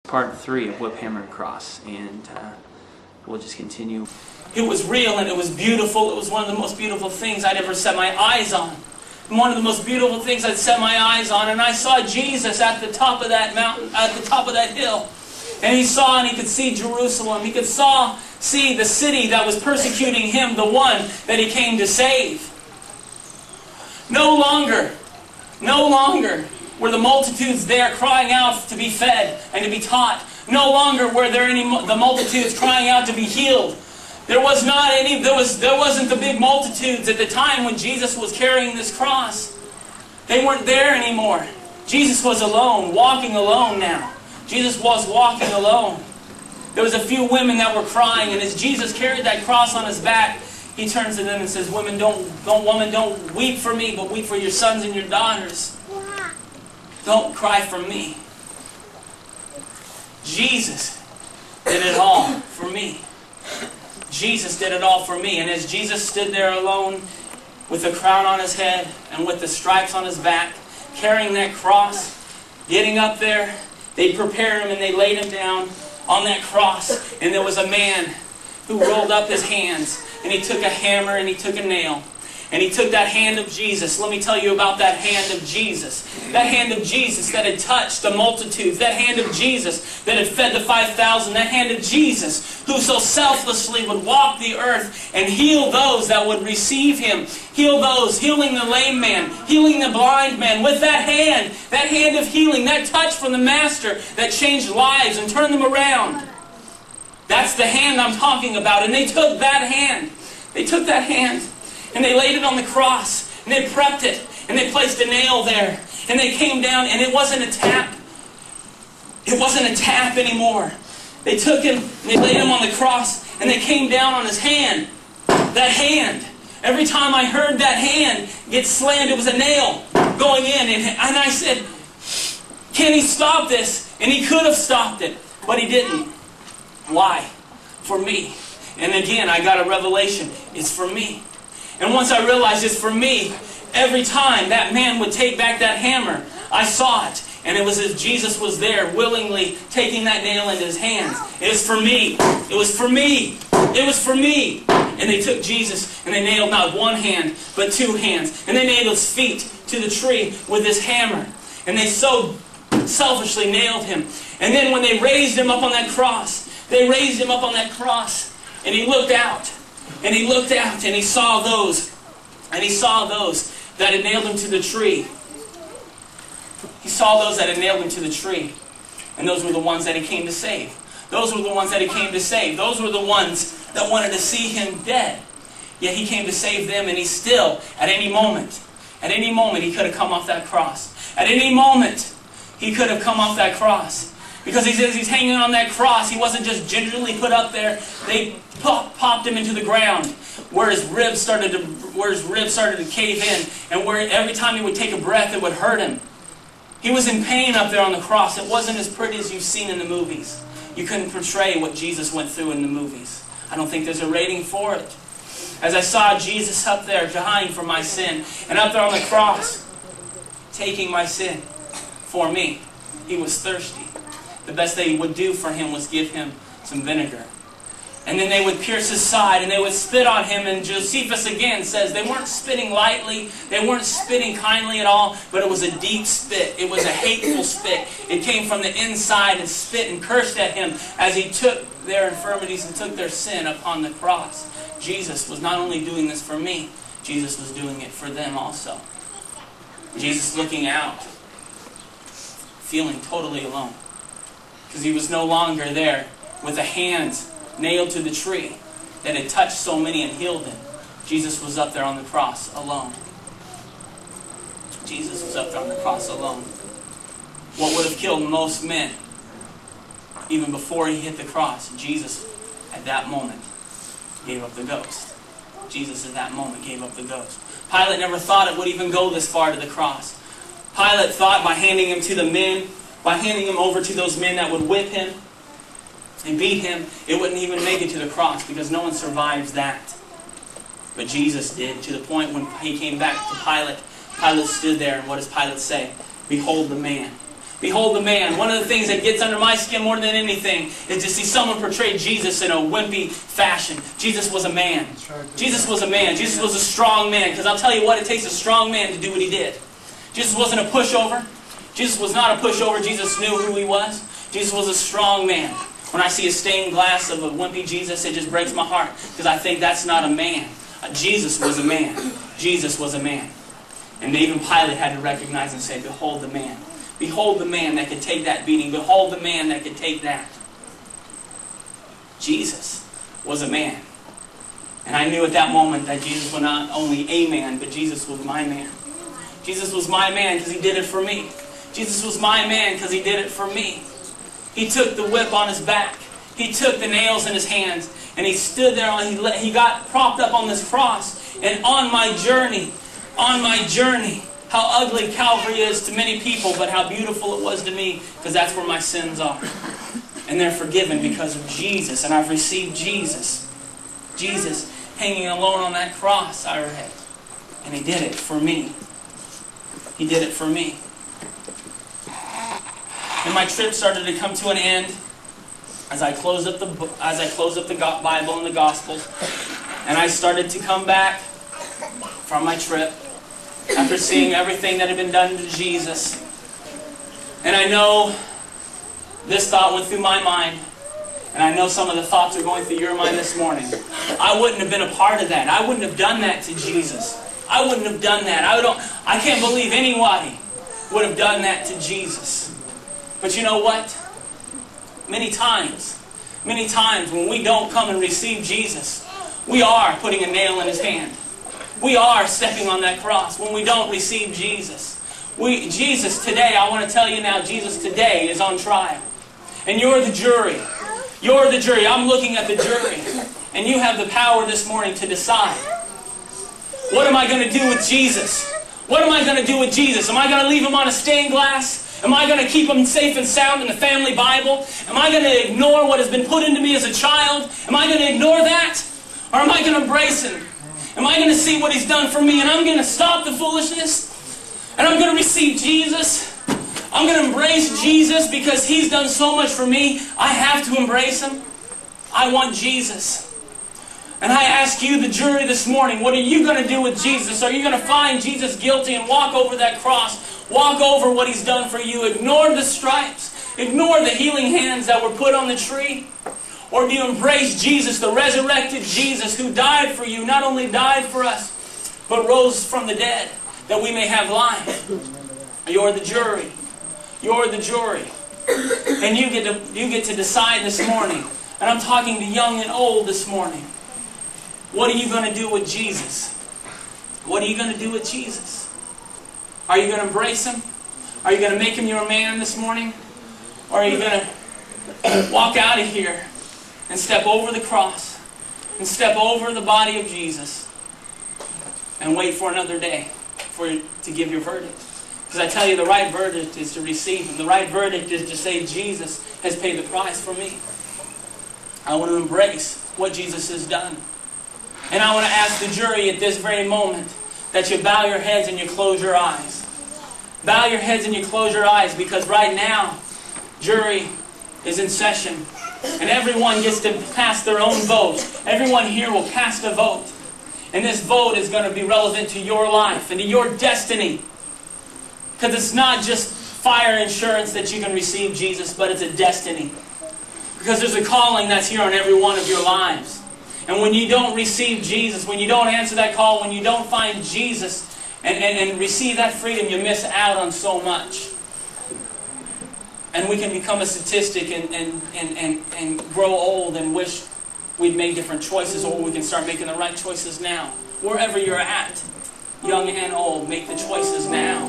Part 3 of Whip, Hammer, and Cross, and we'll just continue. It was real and it was beautiful. It was one of the most beautiful things I'd ever set my eyes on. And one of the most beautiful things I'd set my eyes on. And I saw Jesus at the top of that mountain, at the top of that hill. And he could see Jerusalem. He could see the city that was persecuting him, the one that he came to save. No longer were the multitudes there crying out to be fed and to be taught. No longer were there the multitudes crying out to be healed. There wasn't the big multitudes at the time when Jesus was carrying this cross. They weren't there anymore. Jesus was alone, walking alone now. Jesus was walking alone. There was a few women that were crying, and as Jesus carried that cross on his back, he turns to them and says, "Women, don't weep for me, but weep for your sons and your daughters. Don't cry for me." Jesus did it all for me. Jesus did it all for me. And as Jesus stood there alone with a crown on his head and with the stripes on his back, carrying that cross, getting up there, they prepared him and they laid him down on that cross. And there was a man who rolled up his hands, and he took a hammer and he took a nail. And he took that hand of Jesus. Let me tell you about that hand of Jesus. That hand of Jesus that had touched the multitudes. That hand of Jesus that had fed the 5,000. That hand of Jesus who so selflessly would walk the earth and heal those that would receive him. Heal those, healing the lame man, healing the blind man. With that hand of healing, that touch from the Master that changed lives and turned them around. That's the hand I'm talking about. And they took that hand. They took that hand. And they laid it on the cross, and they prepped it, and they placed a nail there, and they came down, and it wasn't a tap. It wasn't a tap anymore. They took him, and they laid him on the cross, and they came down on his hand. That hand. Every time I heard that hand get slammed, it was a nail going in, and I said, "Can he stop this?" And he could have stopped it, but he didn't. Why? For me. And again, I got a revelation. It's for me. And once I realized it's for me, every time that man would take back that hammer, I saw it. And it was as Jesus was there, willingly taking that nail into his hands. It was for me. It was for me. It was for me. And they took Jesus and they nailed not one hand, but two hands. And they nailed his feet to the tree with this hammer. And they so selfishly nailed him. And then when they raised him up on that cross, and he looked out. And he looked out and he saw those that had nailed him to the tree. He saw those that had nailed him to the tree. And those were the ones that he came to save. Those were the ones that he came to save. Those were the ones that wanted to see him dead. Yet he came to save them, and he still, at any moment, he could have come off that cross. At any moment, he could have come off that cross. Because he says he's hanging on that cross. He wasn't just gingerly put up there. They popped him into the ground where his ribs started to cave in, and where every time he would take a breath, it would hurt him. He was in pain up there on the cross. It wasn't as pretty as you've seen in the movies. You couldn't portray what Jesus went through in the movies. I don't think there's a rating for it. As I saw Jesus up there dying for my sin, and up there on the cross, taking my sin for me, he was thirsty. The best they would do for him was give him some vinegar. And then they would pierce his side and they would spit on him. And Josephus again says they weren't spitting lightly. They weren't spitting kindly at all. But it was a deep spit. It was a hateful spit. It came from the inside and spit and cursed at him as he took their infirmities and took their sin upon the cross. Jesus was not only doing this for me, Jesus was doing it for them also. Jesus looking out, feeling totally alone. Because he was no longer there with a hand nailed to the tree that had touched so many and healed them. Jesus was up there on the cross alone. Jesus was up there on the cross alone. What would have killed most men, even before he hit the cross, Jesus at that moment gave up the ghost. Jesus at that moment gave up the ghost. Pilate never thought it would even go this far to the cross. Pilate thought by handing him to the men, by handing him over to those men that would whip him and beat him, it wouldn't even make it to the cross because no one survives that. But Jesus did, to the point when he came back to Pilate. Pilate stood there, and what does Pilate say? "Behold the man. Behold the man. One of the things that gets under my skin more than anything is to see someone portray Jesus in a wimpy fashion. Jesus was a man. Jesus was a man. Jesus was a strong man. Because I'll tell you what, it takes a strong man to do what he did. Jesus wasn't a pushover. Jesus was not a pushover. Jesus knew who he was. Jesus was a strong man. When I see a stained glass of a wimpy Jesus, it just breaks my heart. Because I think that's not a man. Jesus was a man. Jesus was a man. And even Pilate had to recognize and say, behold the man. Behold the man that could take that beating. Behold the man that could take that. Jesus was a man. And I knew at that moment that Jesus was not only a man, but Jesus was my man. Jesus was my man because he did it for me. Jesus was my man because he did it for me. He took the whip on his back. He took the nails in his hands. And he stood there. He got propped up on this cross. And on my journey, how ugly Calvary is to many people, but how beautiful it was to me, because that's where my sins are. And they're forgiven because of Jesus. And I've received Jesus. Jesus hanging alone on that cross I read. And he did it for me. He did it for me. And my trip started to come to an end as I closed up the Bible and the Gospels. And I started to come back from my trip after seeing everything that had been done to Jesus. And I know this thought went through my mind, and I know some of the thoughts are going through your mind this morning. I wouldn't have been a part of that. I wouldn't have done that to Jesus. I wouldn't have done that. I can't believe anybody would have done that to Jesus. But you know what? Many times when we don't come and receive Jesus, we are putting a nail in his hand. We are stepping on that cross when we don't receive Jesus. Jesus today, I want to tell you now, Jesus today is on trial. And you're the jury. You're the jury. I'm looking at the jury. And you have the power this morning to decide. What am I going to do with Jesus? What am I going to do with Jesus? Am I going to leave him on a stained glass? Am I going to keep him safe and sound in the family Bible? Am I going to ignore what has been put into me as a child? Am I going to ignore that? Or am I going to embrace him? Am I going to see what he's done for me and I'm going to stop the foolishness? And I'm going to receive Jesus? I'm going to embrace Jesus because he's done so much for me. I have to embrace him. I want Jesus. And I ask you, the jury, this morning, what are you going to do with Jesus? Are you going to find Jesus guilty and walk over that cross? Walk over what he's done for you? Ignore the stripes? Ignore the healing hands that were put on the tree? Or do you embrace Jesus, the resurrected Jesus who died for you, not only died for us, but rose from the dead, that we may have life? You're the jury. You're the jury. And you get to decide this morning. And I'm talking to young and old this morning. What are you going to do with Jesus? What are you going to do with Jesus? Are you going to embrace him? Are you going to make him your man this morning? Or are you going to walk out of here and step over the cross and step over the body of Jesus and wait for another day for you to give your verdict? Because I tell you, the right verdict is to receive him. The right verdict is to say, Jesus has paid the price for me. I want to embrace what Jesus has done. And I want to ask the jury at this very moment that you bow your heads and you close your eyes. Bow your heads and you close your eyes, because right now, jury is in session. And everyone gets to cast their own vote. Everyone here will cast a vote. And this vote is going to be relevant to your life and to your destiny. Because it's not just fire insurance that you can receive Jesus, but it's a destiny. Because there's a calling that's here on every one of your lives. And when you don't receive Jesus, when you don't answer that call, when you don't find Jesus and receive that freedom, you miss out on so much. And we can become a statistic and grow old and wish we'd made different choices, or we can start making the right choices now. Wherever you're at, young and old, make the choices now.